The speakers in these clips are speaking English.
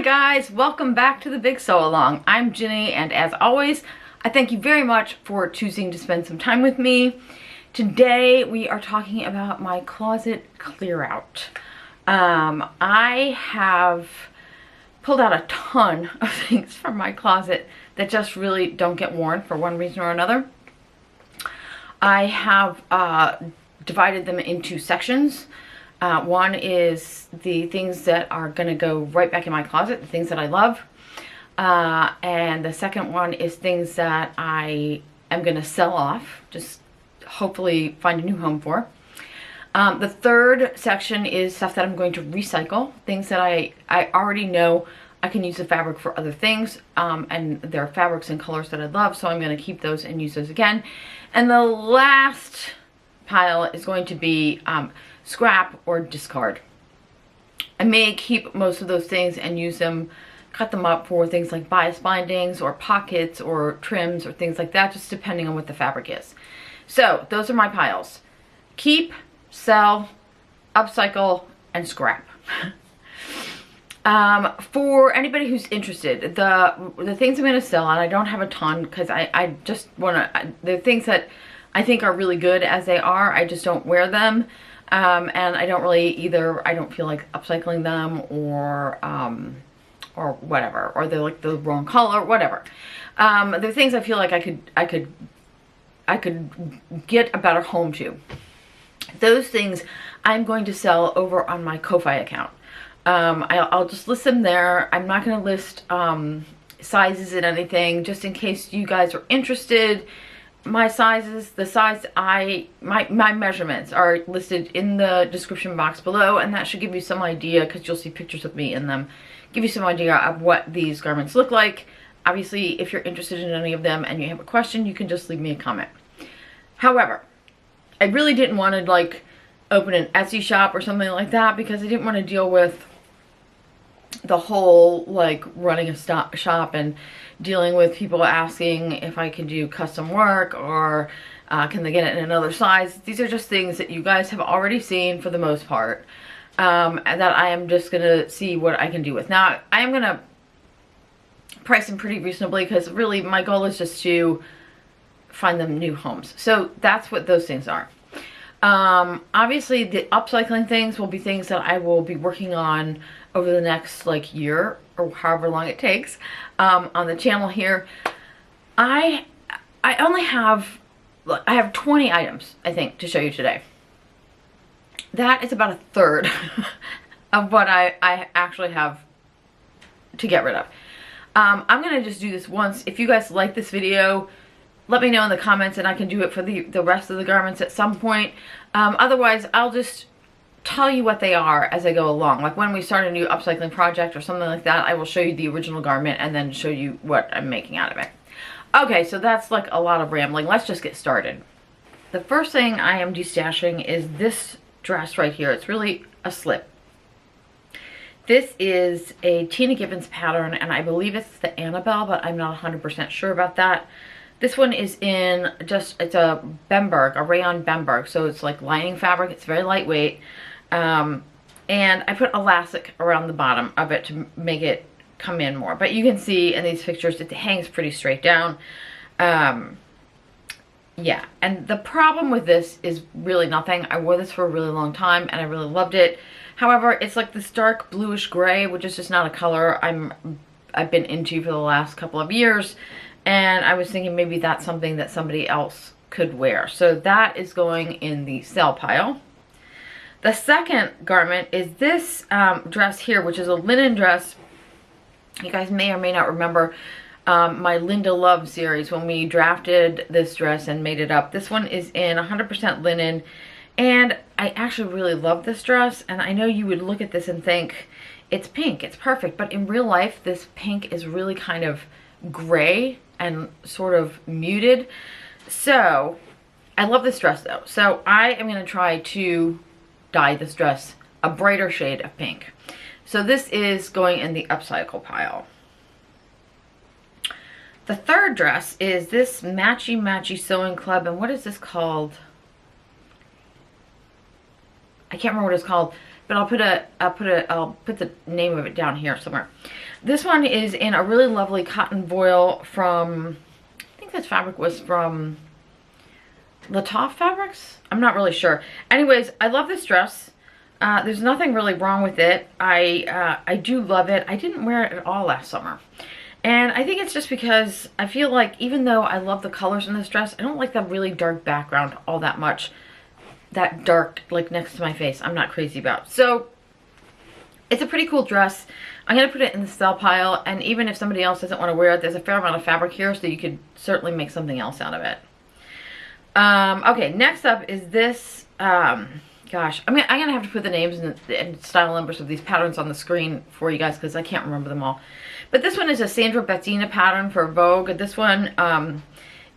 guys, welcome back to the Big Sew Along. I'm Ginny, and as always, I thank you very much for choosing to spend some time with me. Today we are talking about my closet clear out. I have pulled out a ton of things from my closet that just really don't get worn for one reason or another. I have divided them into sections. One is the things that are going to go right back in my closet, the things that I love. And the second one is things that I am going to sell off, just hopefully find a new home for. The third section is stuff that I'm going to recycle, things that I already know I can use the fabric for other things, and there are fabrics and colors that I love, so I'm going to keep those and use those again. And the last pile is going to be scrap or discard. I may keep most of those things and use them, cut them up for things like bias bindings or pockets or trims or things like that, just depending on what the fabric is. So those are my piles: keep, sell, upcycle, and scrap. For anybody who's interested, the things I'm going to sell, and I don't have a ton because I just want to, the things that I think are really good as they are, I just don't wear them. And I don't really either, I don't feel like upcycling them or whatever, or they're like the wrong color, whatever. They're things I feel like I could get a better home to. Those things I'm going to sell over on my Ko-Fi account. I'll just list them there. I'm not going to list sizes and anything, just in case you guys are interested. My sizes, the size my measurements are listed in the description box below, and that should give you some idea, because you'll see pictures of me in them, give you some idea of what these garments look like. Obviously, if you're interested in any of them and you have a question, you can just leave me a comment. However, I really didn't want to like open an Etsy shop or something like that, because I didn't want to deal with the whole like running a shop and dealing with people asking if I can do custom work or can they get it in another size. These are just things that you guys have already seen for the most part, and that I am just gonna see what I can do with. Now I am gonna price them pretty reasonably, because really my goal is just to find them new homes. So that's what those things are. Obviously the upcycling things will be things that I will be working on over the next like year or however long it takes on the channel here. I only have, I have 20 items I think to show you today. That is about a third of what I actually have to get rid of. I'm gonna just do this once. If you guys like this video, let me know in the comments and I can do it for the rest of the garments at some point. Otherwise, I'll just tell you what they are as I go along. Like when we start a new upcycling project or something like that, I will show you the original garment and then show you what I'm making out of it. Okay, so that's like a lot of rambling. Let's just get started. The first thing I am destashing is this dress right here. It's really a slip. This is a Tina Gibbons pattern, and I believe it's the Annabelle, but I'm not 100% sure about that. This one is in just, it's a Bemberg, a rayon Bemberg, so it's like lining fabric. It's very lightweight. And I put elastic around the bottom of it to make it come in more. But you can see in these pictures it hangs pretty straight down. Yeah, and the problem with this is really nothing. I wore this for a really long time and I really loved it. However, it's like this dark bluish gray, which is just not a color I've been into for the last couple of years. And I was thinking maybe that's something that somebody else could wear. So that is going in the sell pile. The second garment is this dress here, which is a linen dress. You guys may or may not remember my Linda Love series when we drafted this dress and made it up. This one is in 100% linen, and I actually really love this dress. And I know you would look at this and think it's pink, it's perfect, but in real life this pink is really kind of gray and sort of muted. So I love this dress though. So I am going to try to dye this dress a brighter shade of pink. So this is going in the upcycle pile. The third dress is this Matchy Matchy Sewing Club, and what is this called? I can't remember what it's called. but I'll put the name of it down here somewhere. This one is in a really lovely cotton voile from, I think this fabric was from Latoff Fabrics. I'm not really sure. Anyways, I love this dress. There's nothing really wrong with it. I do love it. I didn't wear it at all last summer. And I think it's just because I feel like even though I love the colors in this dress, I don't like that really dark background all that much. That dark, like next to my face, I'm not crazy about. So it's a pretty cool dress. I'm going to put it in the sell pile, and even if somebody else doesn't want to wear it, there's a fair amount of fabric here, so you could certainly make something else out of it. Okay, next up is this, gosh, I'm gonna have to put the names and style numbers of these patterns on the screen for you guys because I can't remember them all. But this one is a Sandra Bettina pattern for Vogue. This one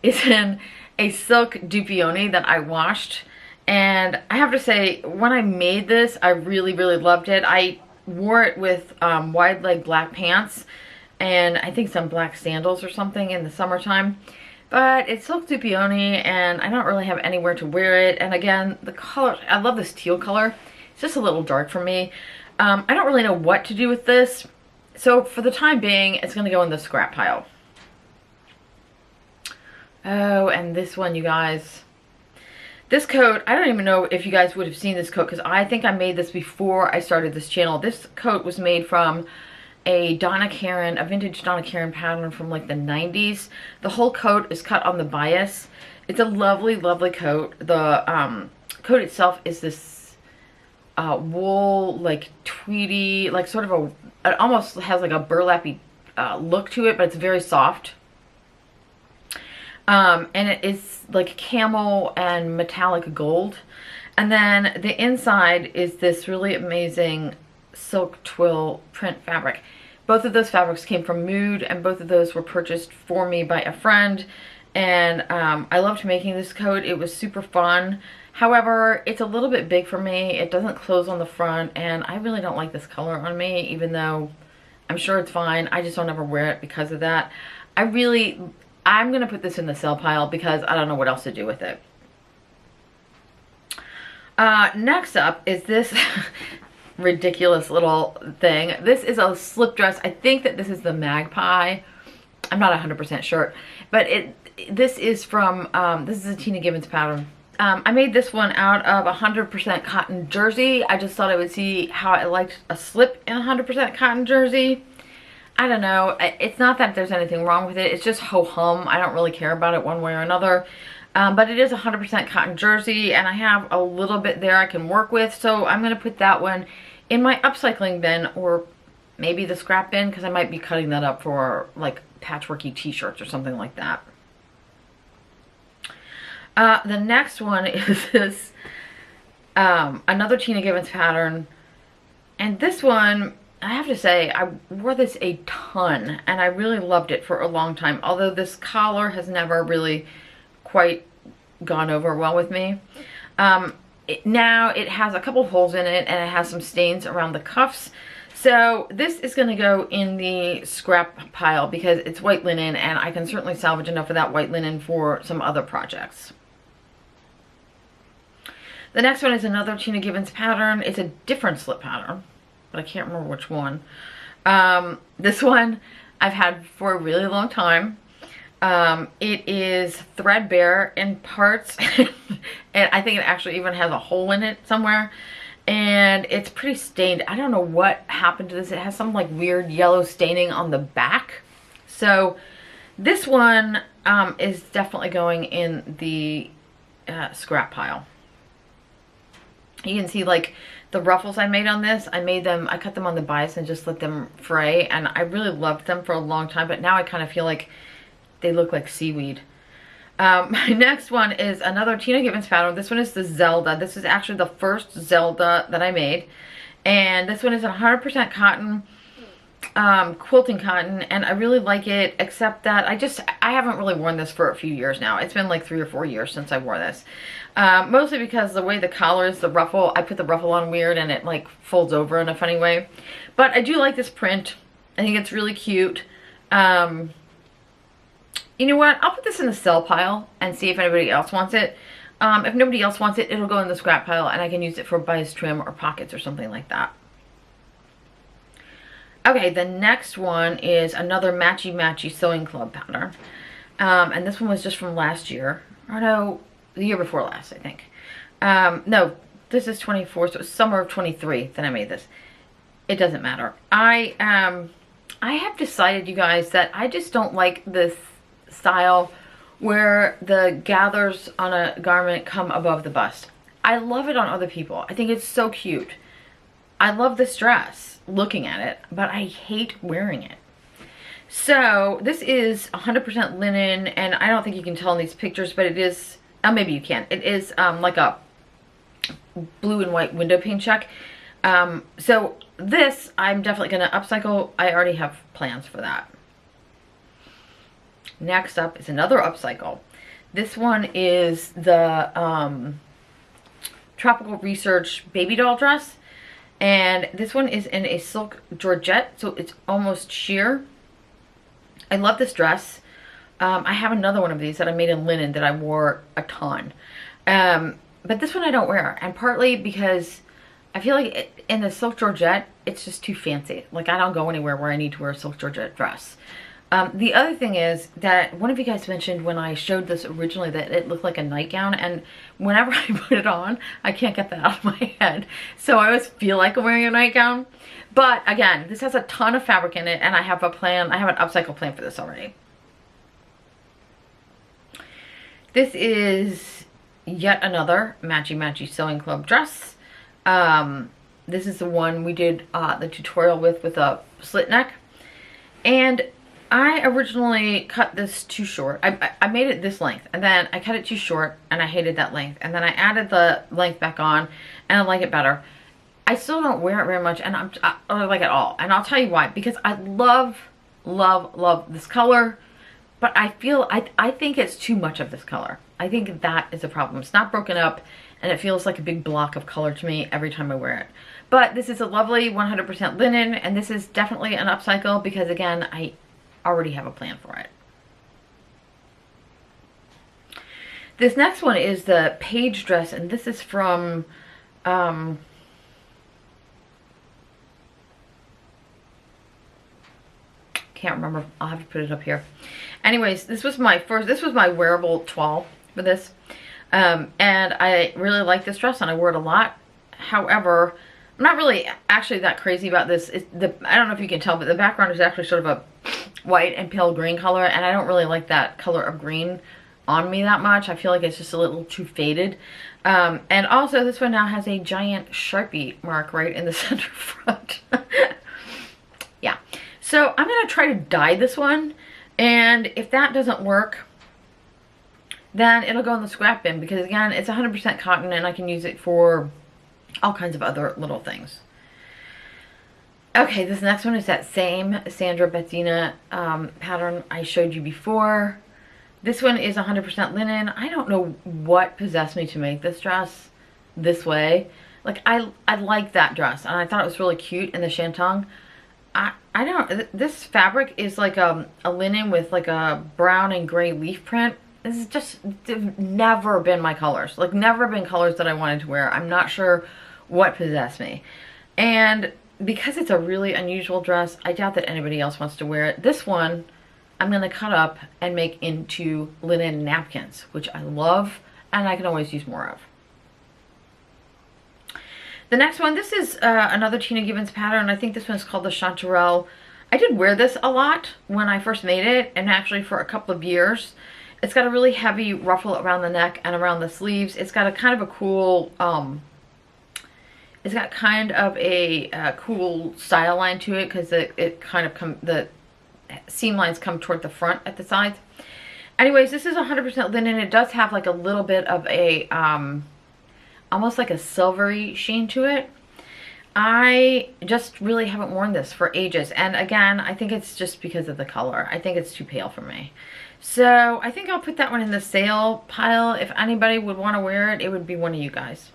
is in a silk dupioni that I washed. And I have to say, when I made this, I really, really loved it. I wore it with wide leg black pants and I think some black sandals or something in the summertime. But it's silk dupioni and I don't really have anywhere to wear it. And again, the color, I love this teal color. It's just a little dark for me. I don't really know what to do with this. So for the time being, it's going to go in the scrap pile. Oh, and this one, you guys. This coat, I don't even know if you guys would have seen this coat because I think I made this before I started this channel. This coat was made from a Donna Karan, a vintage Donna Karan pattern from like the 90s. The whole coat is cut on the bias. It's a lovely, lovely coat. The coat itself is this wool, like tweedy, like sort of a, it almost has like a burlappy look to it, but it's very soft. And it is like camel and metallic gold. And then the inside is this really amazing silk twill print fabric. Both of those fabrics came from Mood, and both of those were purchased for me by a friend. And I loved making this coat. It was super fun. However, it's a little bit big for me. It doesn't close on the front, and I really don't like this color on me, even though I'm sure it's fine. I just don't ever wear it because of that. I'm going to put this in the sell pile because I don't know what else to do with it. Next up is this ridiculous little thing. This is a slip dress. I think that this is the Magpie. I'm not 100% sure, but this is from, this is a Tina Gibbons pattern. I made this one out of 100% cotton jersey. I just thought I would see how I liked a slip in 100% cotton jersey. I don't know. It's not that there's anything wrong with it. It's just ho-hum. I don't really care about it one way or another. But it is 100% cotton jersey, and I have a little bit there I can work with. So I'm going to put that one in my upcycling bin, or maybe the scrap bin, because I might be cutting that up for like patchworky t-shirts or something like that. The next one is this, another Tina Gibbons pattern. And this one, I have to say, I wore this a ton, and I really loved it for a long time. Although this collar has never really quite gone over well with me. Now it has a couple holes in it, and it has some stains around the cuffs. So this is going to go in the scrap pile because it's white linen, and I can certainly salvage enough of that white linen for some other projects. The next one is another Tina Gibbons pattern. It's a different slip pattern, but I can't remember which one. This one I've had for a really long time. It is threadbare in parts, and I think it actually even has a hole in it somewhere, and it's pretty stained. I don't know what happened to this. It has some like weird yellow staining on the back. So this one is definitely going in the scrap pile. You can see like the ruffles I made on this. I cut them on the bias and just let them fray, and I really loved them for a long time, but now I kind of feel like they look like seaweed. My next one is another Tina Gibbons pattern. This one is the Zelda. This is actually the first Zelda that I made, and this one is 100% cotton, quilting cotton, and I really like it, except that I haven't really worn this for a few years now. It's been like 3 or 4 years since I wore this. Mostly because the way the collar is, the ruffle, I put the ruffle on weird and it like folds over in a funny way. But I do like this print. I think it's really cute. You know what? I'll put this in the sell pile and see if anybody else wants it. If nobody else wants it, it'll go in the scrap pile and I can use it for bias trim or pockets or something like that. Okay, the next one is another Matchy Matchy Sewing Club pattern. And this one was just from last year. Or no, the year before last, I think. No, this is 24, so it's summer of 23 that I made this. It doesn't matter. I have decided, you guys, that I just don't like this style where the gathers on a garment come above the bust. I love it on other people. I think it's so cute. I love this dress, looking at it, but I hate wearing it. So this is 100% linen, and I don't think you can tell in these pictures, but it is, maybe you can. It is like a blue and white window pane check. So this, I'm definitely going to upcycle. I already have plans for that. Next up is another upcycle. This one is the Tropical Research baby doll dress. And this one is in a silk georgette, so it's almost sheer. I love this dress. I have another one of these that I made in linen that I wore a ton. But this one I don't wear, and partly because I feel like in the silk georgette, it's just too fancy. Like, I don't go anywhere where I need to wear a silk georgette dress. The other thing is that one of you guys mentioned when I showed this originally that it looked like a nightgown, and whenever I put it on, I can't get that out of my head. So I always feel like I'm wearing a nightgown. But again, this has a ton of fabric in it, and I have a plan. I have an upcycle plan for this already. This is yet another Matchy Matchy Sewing Club dress. This is the one we did the tutorial with a slit neck. And I originally cut this too short. I made it this length, and then I cut it too short, and I hated that length. And then I added the length back on, and I like it better. I still don't wear it very much, and I don't like it at all. And I'll tell you why. Because I love, love, love this color, but I feel, I think it's too much of this color. I think that is a problem. It's not broken up, and it feels like a big block of color to me every time I wear it. But this is a lovely 100% linen, and this is definitely an upcycle because, again, I already have a plan for it. This next one is the page dress, and this is from can't remember. I'll have to put it up here. Anyways, this was my wearable toile for this, and I really like this dress and I wore it a lot. However, I'm not really actually that crazy about this. I don't know if you can tell, but the background is actually sort of a white and pale green color, and I don't really like that color of green on me that much. I feel like it's just a little too faded. And also this one now has a giant Sharpie mark right in the center front. Yeah. So I'm going to try to dye this one, and if that doesn't work, then it'll go in the scrap bin because, again, it's 100% cotton and I can use it for all kinds of other little things. Okay, this next one is that same Sandra Bezzina pattern I showed you before. This one is 100% linen. I don't know what possessed me to make this dress this way. Like, I like that dress, and I thought it was really cute in the shantung. I don't, this fabric is like a linen with like a brown and gray leaf print. This is just, they've never been my colors. Like, never been colors that I wanted to wear. I'm not sure what possessed me. And because it's a really unusual dress, I doubt that anybody else wants to wear it. This one, I'm going to cut up and make into linen napkins, which I love and I can always use more of. The next one, this is another Tina Gibbons pattern. I think this one's called the Chanterelle. I did wear this a lot when I first made it, and actually for a couple of years. It's got a really heavy ruffle around the neck and around the sleeves. It's got a kind of a cool, it's got kind of a cool style line to it because the seam lines come toward the front at the sides. Anyways, this is 100% linen. It does have like a little bit of a almost like a silvery sheen to it. I just really haven't worn this for ages, and again, I think it's just because of the color. I think it's too pale for me. So I think I'll put that one in the sale pile. If anybody would want to wear it, it would be one of you guys.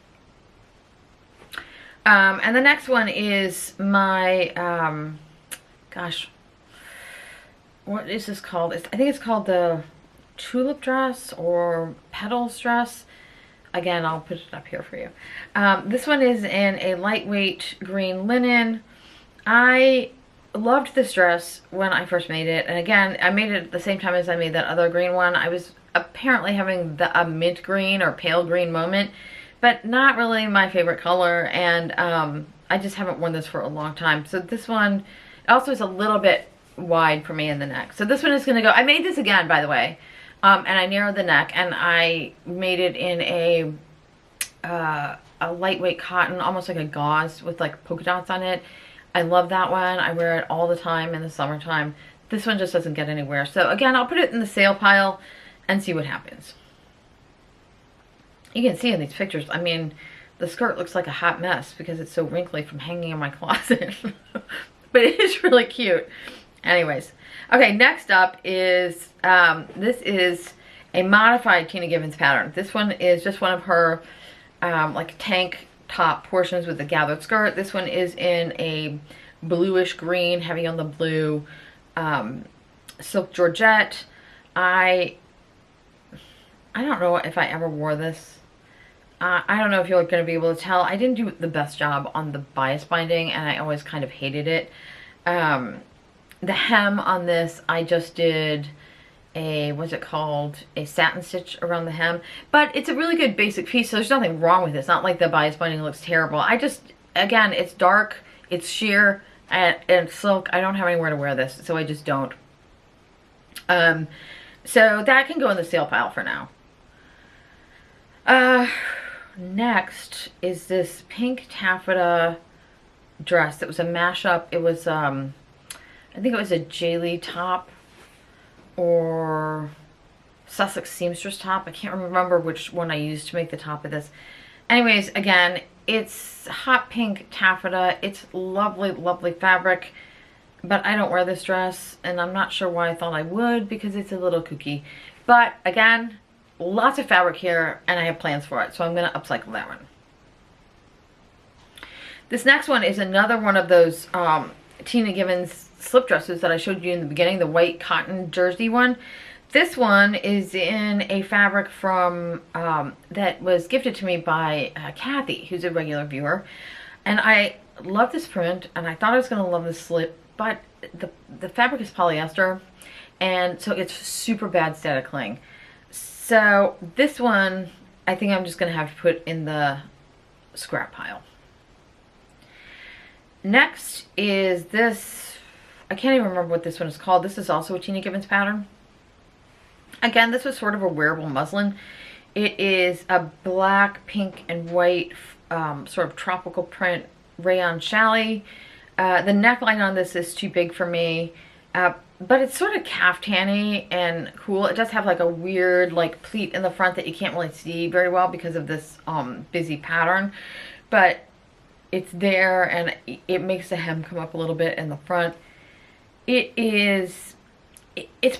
And the next one is my gosh, what is this called? I think it's called the tulip dress or petals dress. Again, I'll put it up here for you. This one is in a lightweight green linen. I loved this dress when I first made it. And again, I made it at the same time as I made that other green one. I was apparently having a mint green or pale green moment, but not really my favorite color. And I just haven't worn this for a long time. So this one also is a little bit wide for me in the neck. So this one is going to go, I made this again, by the way. And I narrowed the neck, and I made it in a lightweight cotton, almost like a gauze with like polka dots on it. I love that one. I wear it all the time in the summertime. This one just doesn't get anywhere. So again, I'll put it in the sale pile and see what happens. You can see in these pictures, I mean, the skirt looks like a hot mess because it's so wrinkly from hanging in my closet. But it is really cute. Anyways. Okay, next up is, this is a modified Tina Gibbons pattern. This one is just one of her like tank top portions with the gathered skirt. This one is in a bluish green, heavy on the blue, silk georgette. I don't know if I ever wore this. I don't know if you're going to be able to tell. I didn't do the best job on the bias binding, and I always kind of hated it. The hem on this, I just did a, what's it called? A satin stitch around the hem. But it's a really good basic piece, so there's nothing wrong with it. It's not like the bias binding looks terrible. I just, again, it's dark, it's sheer, and silk. I don't have anywhere to wear this, so I just don't. So that can go in the sale pile for now. Next is this pink taffeta dress. It was a mashup. It was, I think it was a Jaylee top or Sussex seamstress top. I can't remember which one I used to make the top of this. Anyways, again, it's hot pink taffeta. It's lovely, lovely fabric, but I don't wear this dress, and I'm not sure why I thought I would because it's a little kooky. But again, lots of fabric here, and I have plans for it, so I'm going to upcycle that one. This next one is another one of those Tina Gibbons slip dresses that I showed you in the beginning, the white cotton jersey one. This one is in a fabric from that was gifted to me by Kathy, who's a regular viewer, and I love this print, and I thought I was going to love this slip, but the fabric is polyester, and so it's super bad static cling. So this one, I think I'm just going to have to put in the scrap pile. Next is this, I can't even remember what this one is called. This is also a Tina Gibbons pattern. Again, this was sort of a wearable muslin. It is a black, pink, and white sort of tropical print rayon challis. The neckline on this is too big for me, but it's sort of caftan-y and cool. It does have like a weird like pleat in the front that you can't really see very well because of this busy pattern, but it's there, and it makes the hem come up a little bit in the front. It's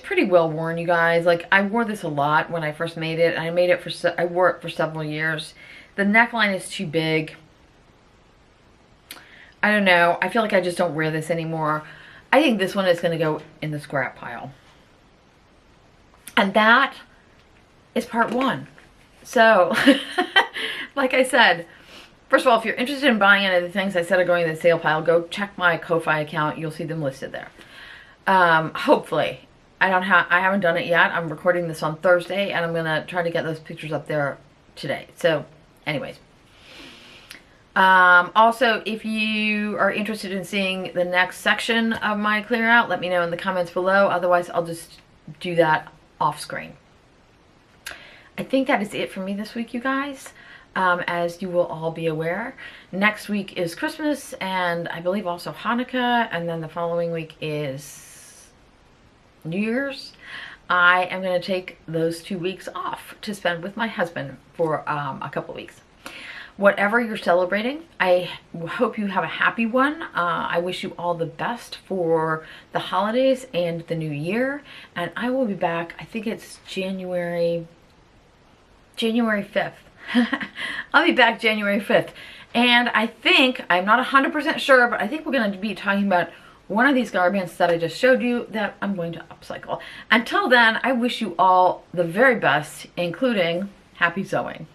pretty well worn, you guys. Like, I wore this a lot when I first made it, and I wore it for several years. The neckline is too big. I don't know. I feel like I just don't wear this anymore. I think this one is going to go in the scrap pile. And that is part one. So, like I said, first of all, if you're interested in buying any of the things I said are going in the sale pile, go check my Ko-Fi account. You'll see them listed there. Hopefully. I haven't done it yet. I'm recording this on Thursday, and I'm going to try to get those pictures up there today. So, anyways. Also, if you are interested in seeing the next section of my clear out, let me know in the comments below. Otherwise, I'll just do that off screen. I think that is it for me this week, you guys. As you will all be aware, next week is Christmas, and I believe also Hanukkah, and then the following week is New Year's. I am going to take those 2 weeks off to spend with my husband for a couple weeks. Whatever you're celebrating, I hope you have a happy one. I wish you all the best for the holidays and the new year, and I will be back, I think it's January 5th. I'll be back January 5th, and I think, I'm not 100% sure, but I think we're going to be talking about one of these garments that I just showed you that I'm going to upcycle. Until then, I wish you all the very best, including happy sewing.